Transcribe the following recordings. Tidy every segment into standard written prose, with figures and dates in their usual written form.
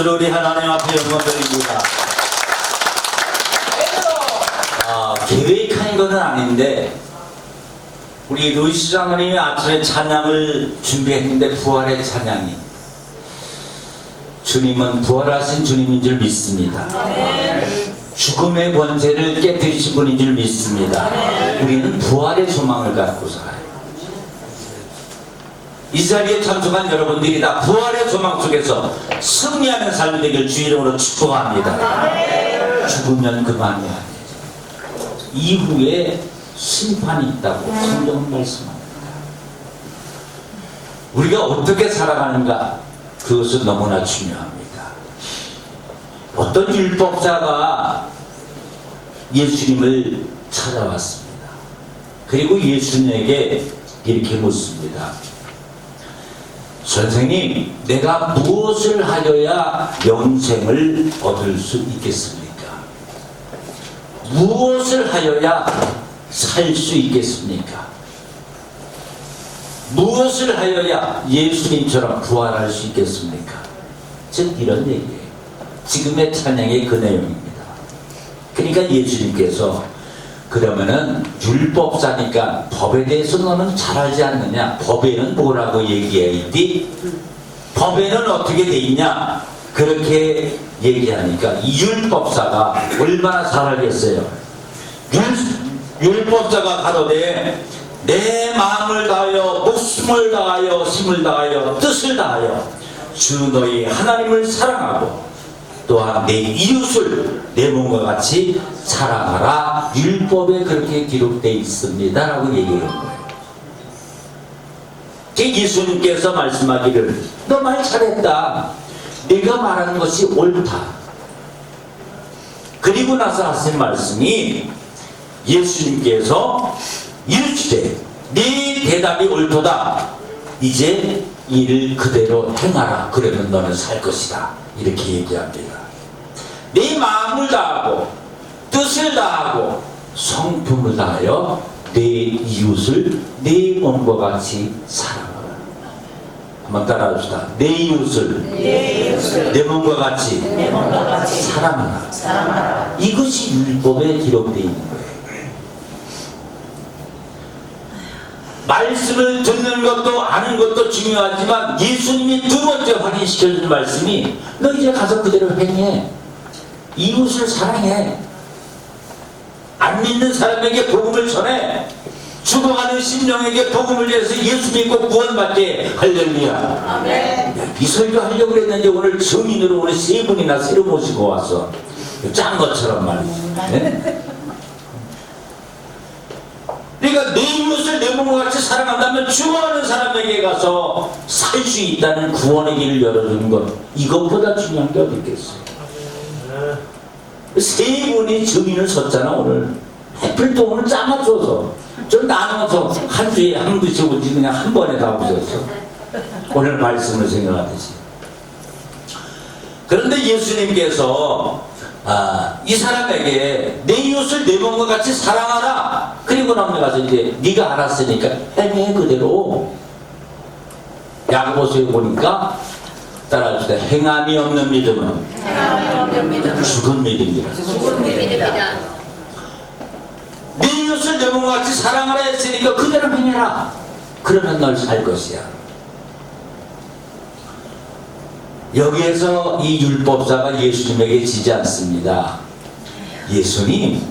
박수로 우리 하나님 앞에 영광 드립니다. 계획한 것은 아닌데 우리 루이스 장로님이 아침에 찬양을 준비했는데 부활의 찬양이 주님은 부활하신 주님인 줄 믿습니다. 죽음의 권세를 깨뜨리신 분인 줄 믿습니다. 우리는 부활의 소망을 갖고 살아요. 이 자리에 참석한 여러분들이 다 부활의 소망 속에서 승리하는 삶이 되길 주 이름으로 축복합니다. 죽으면 그만이야. 이후에 심판이 있다고 성경은 말씀합니다. 우리가 어떻게 살아가는가, 그것은 너무나 중요합니다. 어떤 율법자가 예수님을 찾아왔습니다. 그리고 예수님에게 이렇게 묻습니다. 선생님, 내가 무엇을 하여야 영생을 얻을 수 있겠습니까? 무엇을 하여야 살 수 있겠습니까? 무엇을 하여야 예수님처럼 부활할 수 있겠습니까? 즉 이런 얘기예요. 지금의 찬양의 그 내용입니다. 그러니까 예수님께서 그러면은 율법자니까 법에 대해서 너는 잘 알지 않느냐? 법에는 뭐라고 얘기해야 돼? 법에는 어떻게 돼 있냐? 그렇게 얘기하니까 이 율법사가 얼마나 잘 알겠어요. 율법자가 가로되 내 마음을 다하여 목숨을 다하여 힘을 다하여 뜻을 다하여 주 너희 하나님을 사랑하고 또한 내 이웃을 내 몸과 같이 사랑하라. 율법에 그렇게 기록되어 있습니다 라고 얘기해요. 예수님께서 말씀하기를 너 말 잘했다. 네가 말하는 것이 옳다. 그리고 나서 하신 말씀이 예수님께서 이르시되 네 대답이 옳도다. 이제 이를 그대로 행하라. 그러면 너는 살 것이다. 이렇게 얘기합니다. 네 마음을 다하고 뜻을 다하고 성품을 다하여 내 이웃을 내 몸과 같이 사랑하라. 한번 따라합시다. 내 이웃을 내 몸과 같이 사랑하라. 이것이 율법에 기록되어 있는 거예요. 말씀을 듣는 것도 아는 것도 중요하지만 예수님이 두 번째 확인시켜주는 말씀이 너 이제 가서 그대로 행해. 이웃을 사랑해. 안 믿는 사람에게 복음을 전해. 죽어가는 심령에게 복음을 전해서 예수 믿고 구원받게. 할렐루야. 아멘. 이 설교 하려고 그랬는데 오늘 증인으로 오늘 세 분이나 새로 모시고 왔어. 짠 것처럼 말이지. 네? 그러니까 내 이웃을 내 몸과 같이 사랑한다면 죽어가는 사람에게 가서 살 수 있다는 구원의 길을 열어주는 것, 이것보다 중요한 게 어디 있겠어요. 세 분이 증인을 섰잖아 오늘. 해필 또 오늘 짜맞춰서 좀 나눠서 한 주에 한 분씩 오지 그냥 한 번에 다 오셨어. 오늘 말씀을 생각하듯이. 그런데 예수님께서 이 사람에게 내 이웃을 내 몸과 같이 사랑하라. 그리고 나서 이제 네가 알았으니까 행해 그대로. 야고보서에 보니까 따라합시다. 행함이 없는 믿음은 죽은 믿음이다. 네 이웃을 내 몸과 같이 사랑하라 했으니까 그대로 행해라. 그러면 널 살 것이야. 여기에서 이 율법사가 예수님에게 지지 않습니다. 예수님,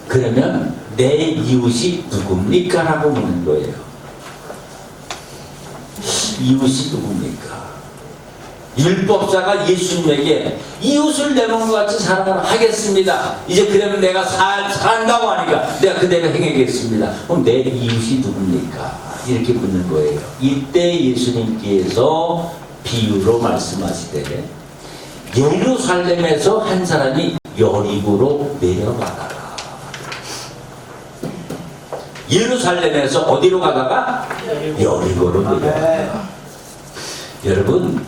그러면 내 이웃이 누굽니까? 라고 묻는 거예요. 이웃이 누굽니까? 율법사가 예수님에게 이웃을 내 몸과 같이 사랑을 하겠습니다. 이제 그러면 내가 산다고 하니까 내가 그대로 행하겠습니다. 그럼 내 이웃이 누굽니까? 이렇게 묻는 거예요. 이때 예수님께서 비유로 말씀하시되 예루살렘에서 한 사람이 여리고로 내려가다가, 예루살렘에서 어디로 가다가? 여리고로 내려가다가. 여러분,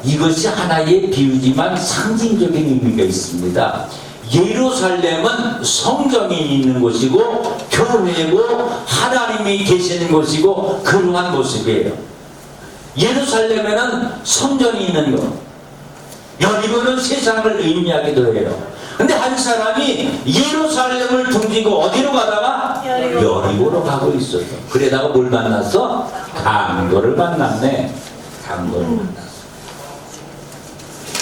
이것이 하나의 비유지만 상징적인 의미가 있습니다. 예루살렘은 성전이 있는 곳이고 교회고 하나님이 계시는 곳이고 그러한 모습이에요. 예루살렘에는 성전이 있는 것, 여리고는 세상을 의미하기도 해요. 근데 한 사람이 예루살렘을 등지고 어디로 가다가 여리고로 가고 있었어. 그러다가 뭘 만났어? 강도를 만났네. 강도를 만났어.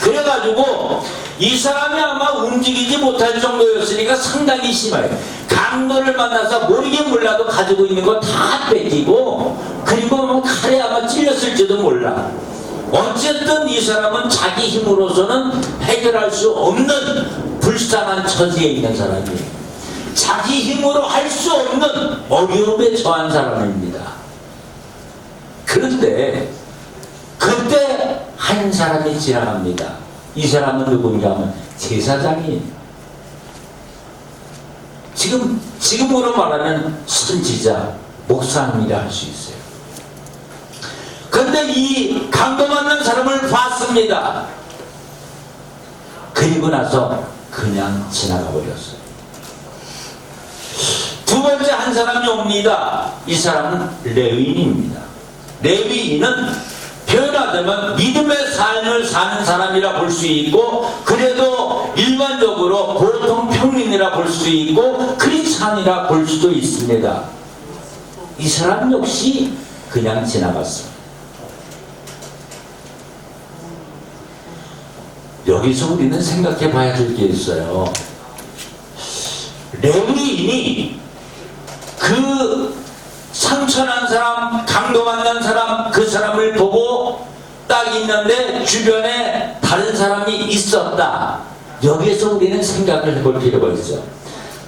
그래가지고 이 사람이 아마 움직이지 못할 정도였으니까 상당히 심해요. 강도를 만나서 모르긴 몰라도 가지고 있는 거 다 뺏기고, 그리고 뭐 칼에 아마 찔렸을지도 몰라. 어쨌든 이 사람은 자기 힘으로서는 해결할 수 없는 불쌍한 처지에 있는 사람이에요. 자기 힘으로 할 수 없는 어려움에 처한 사람입니다. 그런데 그때 한 사람이 지나갑니다. 이 사람은 누군가 하면 제사장이에요. 지금으로 말하면 선지자, 목사님이라 할 수 있어요. 근데 이 강도 만난 사람을 봤습니다. 그리고 나서 그냥 지나가 버렸어요. 두 번째 한 사람이 옵니다. 이 사람은 레위인입니다. 레위인은 표현하자면 믿음의 삶을 사는 사람이라 볼 수 있고, 그래도 일반적으로 보통 평민이라 볼 수 있고, 크리스찬이라 볼 수도 있습니다. 이 사람 역시 그냥 지나갔습니다. 여기서 우리는 생각해 봐야 될 게 있어요. 레위인이 그 상처난 사람, 강도 만난 사람, 그 사람을 보고 딱 있는데 주변에 다른 사람이 있었다. 여기에서 우리는 생각을 해볼 필요가 있어.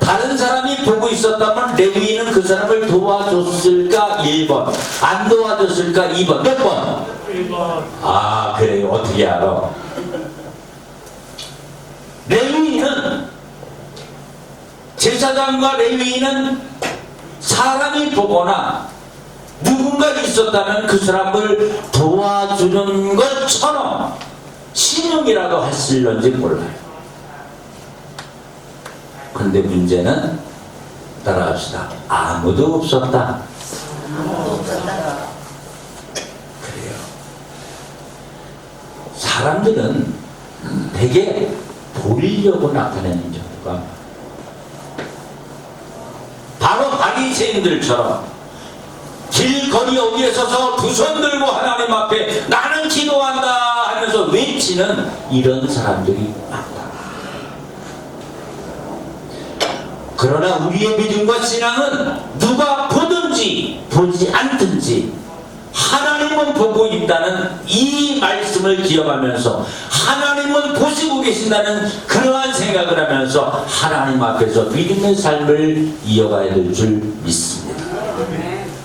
다른 사람이 보고 있었다면 레위인은 그 사람을 도와줬을까? 1번. 안 도와줬을까? 2번. 몇 번? 1번. 아, 그래요. 어떻게 알아? 레위인은, 제사장과 레위인은 사람이 보거나 누군가 있었다면 그 사람을 도와주는 것처럼 신용이라도 했을런지 몰라요. 근데 문제는, 따라합시다. 아무도 없었다. 그래요. 사람들은 되게 보이려고 나타내는 경우가, 바로 바리새인들처럼 길거리 어디에 서서 두 손 들고 하나님 앞에 나는 기도한다 하면서 외치는 이런 사람들이 많다. 그러나 우리의 믿음과 신앙은 누가 보든지 보지 않든지 하나님은 보고 있다는 이 말씀을 기억하면서, 하나님은 보시고 계신다는 그러한 생각을 하면서 하나님 앞에서 믿음의 삶을 이어가야 될 줄 믿습니다.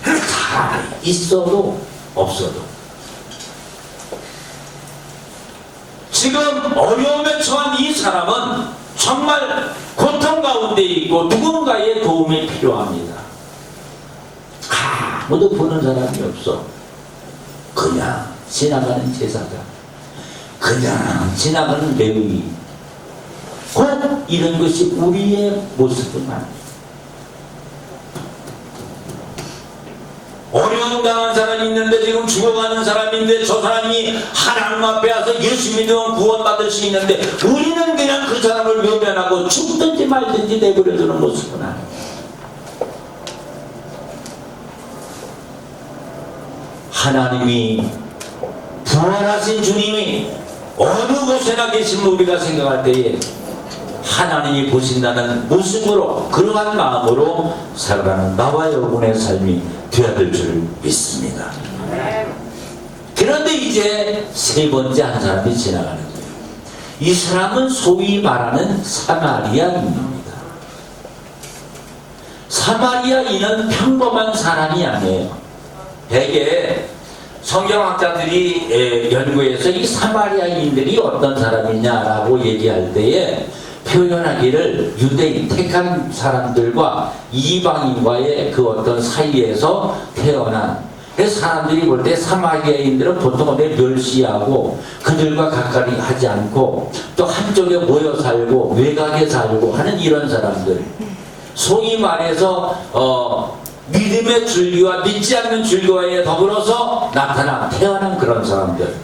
사람이 있어도 없어도. 지금 어려움에 처한 이 사람은 정말 고통 가운데 있고 누군가의 도움이 필요합니다. 아무도 보는 사람이 없어. 그냥 지나가는 제사장, 그냥 지나가는 레위인, 곧 이런 것이 우리의 모습은 아니에요. 어려움 당한 사람이 있는데, 지금 죽어가는 사람인데, 저 사람이 하나님 앞에 와서 예수 믿으면 구원받을 수 있는데, 우리는 그냥 그 사람을 외면하고 죽든지 말든지 내버려두는 모습은 아니에요. 하나님이, 부활하신 주님이 어느 곳에나 계시면 우리가 생각할 때에 하나님이 보신다는 모습으로, 그러한 마음으로 살아가는 나와 여러분의 삶이 되어야 될 줄 믿습니다. 그런데 이제 세 번째 한 사람이 지나가는 거예요. 이 사람은 소위 말하는 사마리아인입니다. 사마리아인은 평범한 사람이 아니에요. 대개 성경학자들이 연구해서 이 사마리아인들이 어떤 사람이냐라고 얘기할 때에 표현하기를, 유대인, 택한 사람들과 이방인과의 그 어떤 사이에서 태어난, 사람들이 볼 때 사마리아인들은 보통 멸시하고 그들과 가까이 하지 않고 또 한쪽에 모여 살고 외곽에 살고 하는 이런 사람들, 소위 말해서 믿음의 줄기와 믿지 않는 줄기와에 더불어서 태어난 그런 사람들.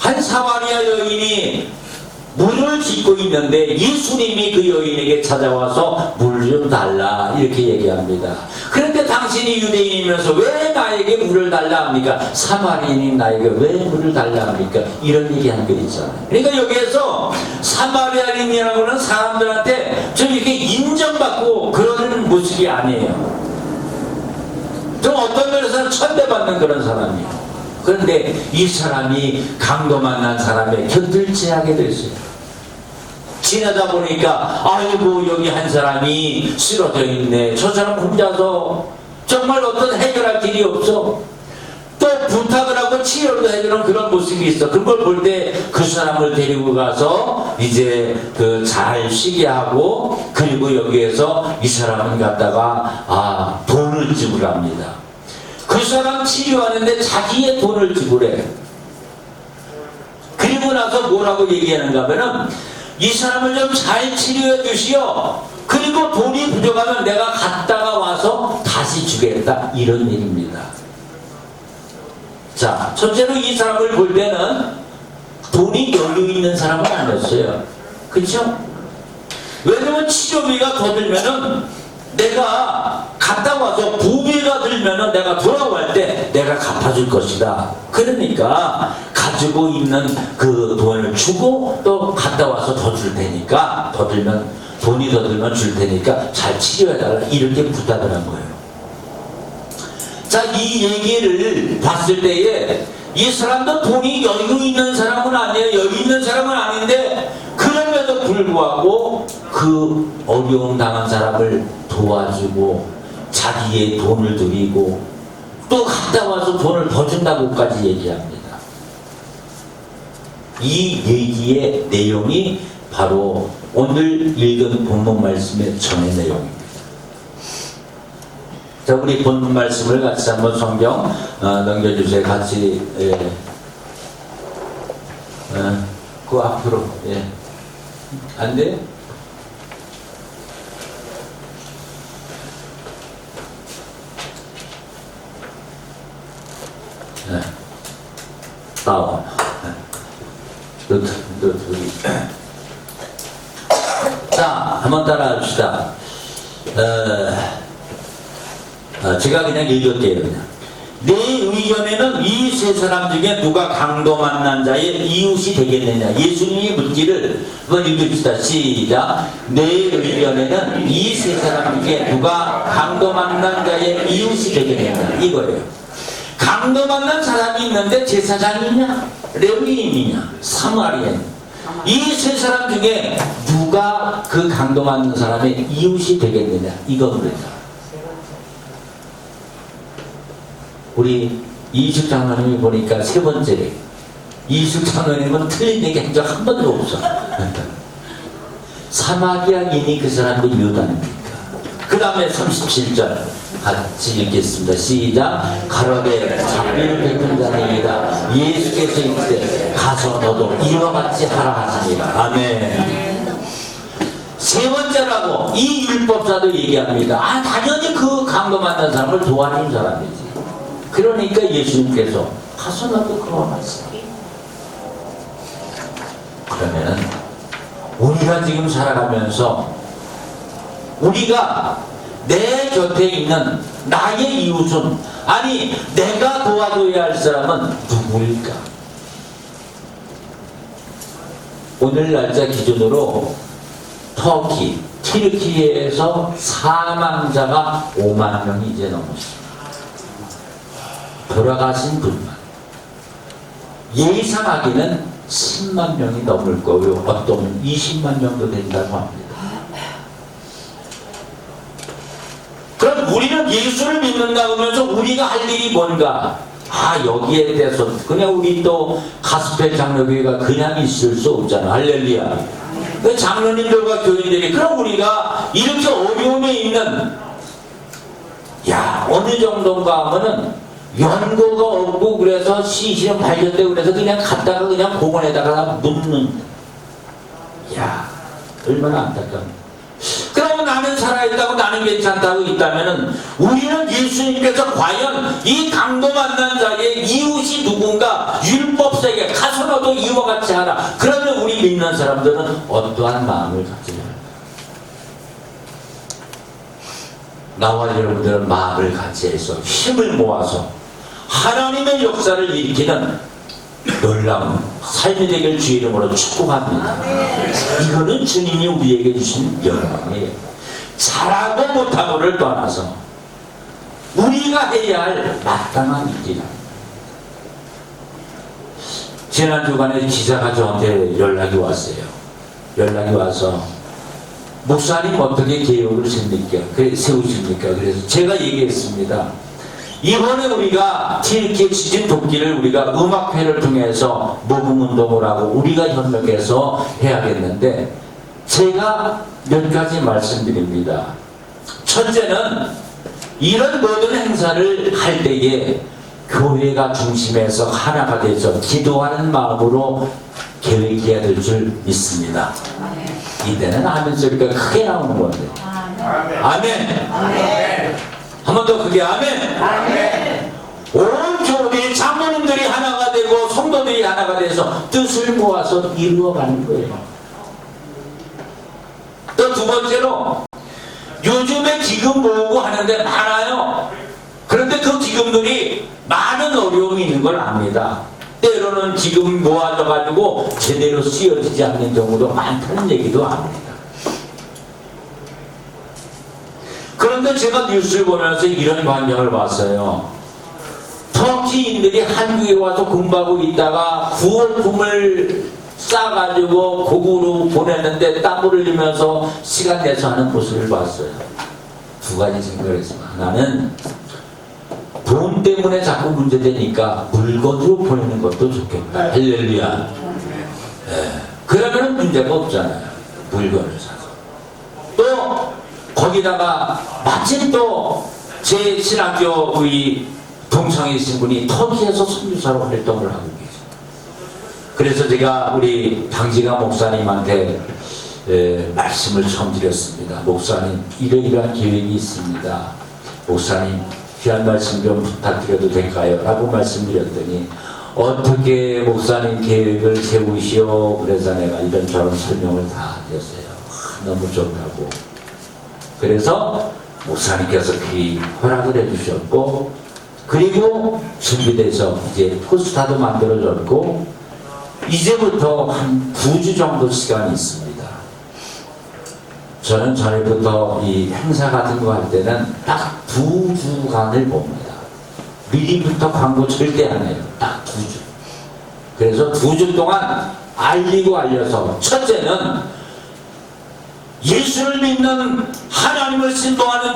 한 한 사마리아 여인이 물을 깃고 있는데 예수님이 그 여인에게 찾아와서 물 좀 달라 이렇게 얘기합니다. 그런데 당신이 유대인이면서 왜 나에게 물을 달라 합니까? 사마리아인인 나에게 왜 물을 달라 합니까? 이런 얘기하는 거 있잖아요. 그러니까 여기에서 사마리아인이라고 하는 사람들한테 좀 이렇게 인정받고 그러는 모습이 아니에요. 좀 어떤 면에서는 천대받는 그런 사람이에요. 그런데 이 사람이 강도 만난 사람의 곁을 지나게 됐어요. 지나다 보니까 아이고 여기 한 사람이 쓰러져 있네. 저 사람 혼자서 정말 어떤 해결할 길이 없어. 또 부탁을 하고 치료도 해주는 그런 모습이 있어. 그걸 볼 때 그 사람을 데리고 가서 이제 그 잘 쉬게 하고, 그리고 여기에서 이 사람은 갖다가 돈을 지불합니다. 그 사람 치료하는데 자기의 돈을 지불해. 그리고 나서 뭐라고 얘기하는가 하면은 이 사람을 좀 잘 치료해 주시오. 그리고 돈이 부족하면 내가 갔다가 와서 다시 주겠다. 이런 얘기입니다. 자, 첫째로 이 사람을 볼 때는 돈이 여유 있는 사람은 아니었어요. 그렇죠? 왜냐면 치료비가 더 들면은 내가 갔다 와서 부비가 들면은 내가 돌아올 때 내가 갚아줄 것이다. 그러니까 가지고 있는 그 돈을 주고 또 갔다 와서 더 줄 테니까, 더 들면 돈이 더 들면 줄 테니까 잘 치료해달라 이렇게 부탁을 한 거예요. 자, 이 얘기를 봤을 때에 이 사람도 돈이 여유 있는 사람은 아니에요. 여유 있는 사람은 아닌데 그럼에도 불구하고 그 어려움 당한 사람을 도와주고 자기의 돈을 드리고 또 갔다 와서 돈을 더 준다고까지 얘기합니다. 이 얘기의 내용이 바로 오늘 읽은 본문 말씀의 전의 내용입니다. 자, 우리 본문 말씀을 같이 한번 성경 넘겨주세요. 같이 그 앞으로 안 돼? 다운. 자, 한번 따라 합시다. 제가 그냥 읽을게요. 그냥. 내 의견에는 이 세 사람 중에 누가 강도 만난 자의 이웃이 되겠느냐. 예수님이 묻기를 한번 읽읍시다. 시작. 내 의견에는 이 세 사람 중에 누가 강도 만난 자의 이웃이 되겠느냐. 이거예요. 강도 만난 사람이 있는데 제사장이냐, 레위인이냐, 사마리아인, 이 세 사람 중에 누가 그 강도 만난 사람의 이웃이 되겠느냐. 이겁니다. 우리 이숙 장로님이 보니까 세 번째래. 이숙 장로님은 틀린 얘기 한 적 한 번도 없어. 사마리아인이 그 사람도 유다입니까? 그 다음에 37절 같이 읽겠습니다. 시작. 가로되 자비를 베푼 자니이다. 예수께서 이르되 가서 너도 이와 같이 하라 하시니라. 아멘. 세 번째라고 이 율법사도 얘기합니다. 당연히 그 강도 만난 사람을 도와준 사람이지. 그러니까 예수님께서 가서 너도 그와 같이. 그러면은 우리가 지금 살아가면서 우리가 내 곁에 있는 나의 이웃은, 아니 내가 도와줘야 할 사람은 누구일까? 오늘 날짜 기준으로 터키, 튀르키예에서 사망자가 5만 명이 이제 넘었습니다. 돌아가신 분만. 예상하기는 10만 명이 넘을 거고요. 어떤 20만 명도 된다고 합니다. 그럼 우리는 예수를 믿는다 하면서 우리가 할 일이 뭔가? 여기에 대해서 그냥 우리 또 가스펠 장로교회가 그냥 있을 수 없잖아. 할렐루야. 그 장로님들과 교인들이, 그럼 우리가 이렇게 어려움에 있는, 어느 정도인가 하면은 연고가 없고 그래서 시시름 발견되고 그래서 그냥 갔다가 그냥 공원에다가 묻는, 얼마나 안타깝네. 그러면 나는 살아있다고 나는 괜찮다고 있다면은 우리는 예수님께서 과연 이 강도 만난 자의 이웃이 누군가 율법 없애게 가서 너도 이와 같이 하라. 그러면 우리 믿는 사람들은 어떠한 마음을 가져야 할까? 나와 여러분들은 마음을 같이 해서 힘을 모아서 하나님의 역사를 일으키는 놀라운 삶이 되길 주 이름으로 축복합니다. 이거는 주님이 우리에게 주신 영광이에요. 잘하고 못하고를 떠나서 우리가 해야 할 마땅한 일이다. 지난 주간에 기자가 저한테 연락이 왔어요. 연락이 와서 목사님 어떻게 개혁을 세우십니까? 그래서 제가 얘기했습니다. 이번에 우리가 TNK 지진 돕기를 우리가 음악회를 통해서 모금운동을 하고 우리가 협력해서 해야겠는데 제가 몇 가지 말씀드립니다. 첫째는 이런 모든 행사를 할 때에 교회가 중심에서 하나가 돼서 기도하는 마음으로 계획해야 될 줄 믿습니다. 이때는 아멘 소리가 크게 나오는 건데. 아멘. 한 번 더 크게 아멘. 온 교회 장로님들이 하나가 되고 성도들이 하나가 돼서 뜻을 모아서 이루어가는 거예요. 또 두 번째로 요즘에 기금 모으고 하는데 많아요. 그런데 그 기금들이 많은 어려움이 있는 걸 압니다. 때로는 기금 모아져가지고 제대로 쓰여지지 않는 경우도 많다는 얘기도 합니다. 그런데 제가 뉴스를 보면서 이런 광경을 봤어요. 터키인들이 한국에 와서 공부하고 있다가 구원품을 싸가지고 고국으로 보냈는데 땀을 흘리면서 시간 내서 하는 모습을 봤어요. 두 가지 생각을 했습니다. 하나는 돈 때문에 자꾸 문제되니까 물건으로 보내는 것도 좋겠다. 할렐루야. 그러면 문제가 없잖아요. 물건을 사서. 또 거기다가 마침 또 제 신학교의 동창이신 분이 터키에서 선교사로 활동을 하고 계세요. 그래서 제가 우리 방지가 목사님한테 말씀을 처음 드렸습니다. 목사님 이러이러한 계획이 있습니다. 목사님 귀한 말씀 좀 부탁드려도 될까요? 라고 말씀드렸더니 어떻게 목사님 계획을 세우시오? 그래서 내가 이런저런 설명을 다 드렸어요. 너무 좋다고. 그래서 목사님께서 그리 허락을 해주셨고 그리고 준비돼서 이제 포스터도 만들어졌고 이제부터 한 9주 정도 시간이 있습니다. 저는 전에부터 이 행사 같은 거 할 때는 딱 2주간을 봅니다. 미리부터 광고 절대 안 해요. 딱 2주. 그래서 2주 동안 알려서 첫째는 예수를 믿는 하나님을 신봉하는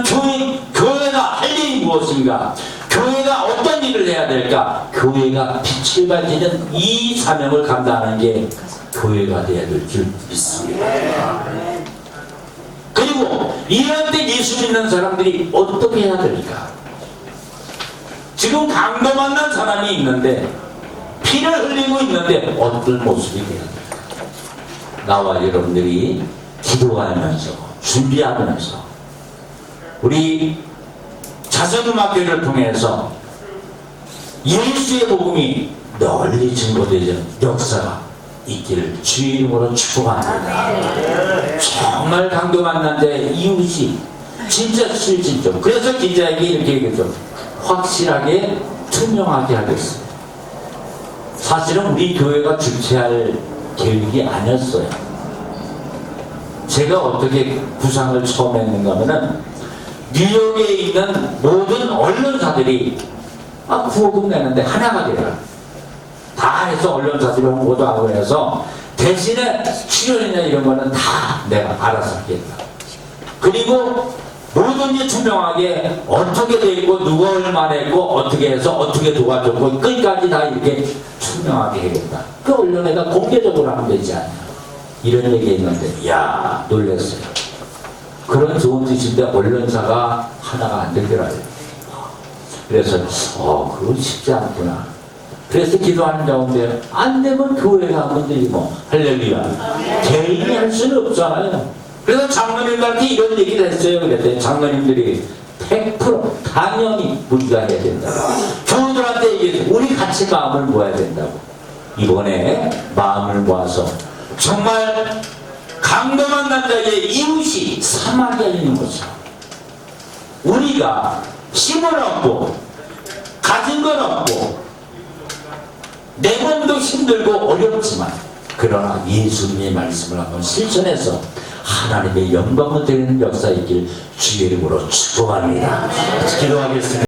교회가 할 일이 무엇인가? 교회가 어떤 일을 해야 될까? 교회가 빛을 발지는 이 사명을 감당하는 게 교회가 되어야 될 줄 믿습니다. 그리고 이럴 때 예수 믿는 사람들이 어떻게 해야 될까? 지금 강도 만난 사람이 있는데 피를 흘리고 있는데 어떤 모습이 돼야 될까? 나와 여러분들이 기도하면서 준비하면서 우리 자선음악회를 통해서 예수의 복음이 널리 증거되는 역사가 있기를 주 이름으로 축복합니다. 정말 강도 만난데 이웃이 진짜 실질적. 그래서 기자에게 이렇게 얘기했죠. 확실하게 투명하게 하겠습니다. 사실은 우리 교회가 주최할 계획이 아니었어요. 제가 어떻게 구상을 처음 했는가 하면은 뉴욕에 있는 모든 언론사들이 구호금 내는데 하나가 되라. 다 해서 언론사들이 홍보도 하고 해서 대신에 출연이나 이런 거는 다 내가 알아서 하겠다. 그리고 모든지 투명하게 어떻게 돼 있고 누가 얼마나 했고 어떻게 해서 어떻게 도와줬고 끝까지 다 이렇게 투명하게 해야겠다. 그 언론에다 공개적으로 하면 되지 않냐. 이런 얘기 했는데 이야 놀랐어요. 그런 좋은 뜻인데 언론사가 하나가 안 되더라고요. 그래서 그거 쉽지 않구나. 그래서 기도하는 가운데 안 되면 교회가 하면 되지 뭐. 할렐루야. 개인이 할 수는 없잖아요. 그래서 장로님들한테 이런 얘기를 했어요. 그랬더니 장로님들이 100% 당연히 우리가 해야 된다고. 교우들한테 얘기해서 우리 같이 마음을 모아야 된다고. 이번에 마음을 모아서 정말 강동한 남자의 이웃이 사마리아인인 거죠. 우리가 힘은 없고 가진 건 없고 내 몸도 힘들고 어렵지만 그러나 예수님의 말씀을 한번 실천해서 하나님의 영광을 드리는 역사 있길 주의 이름으로 축복합니다. 기도하겠습니다.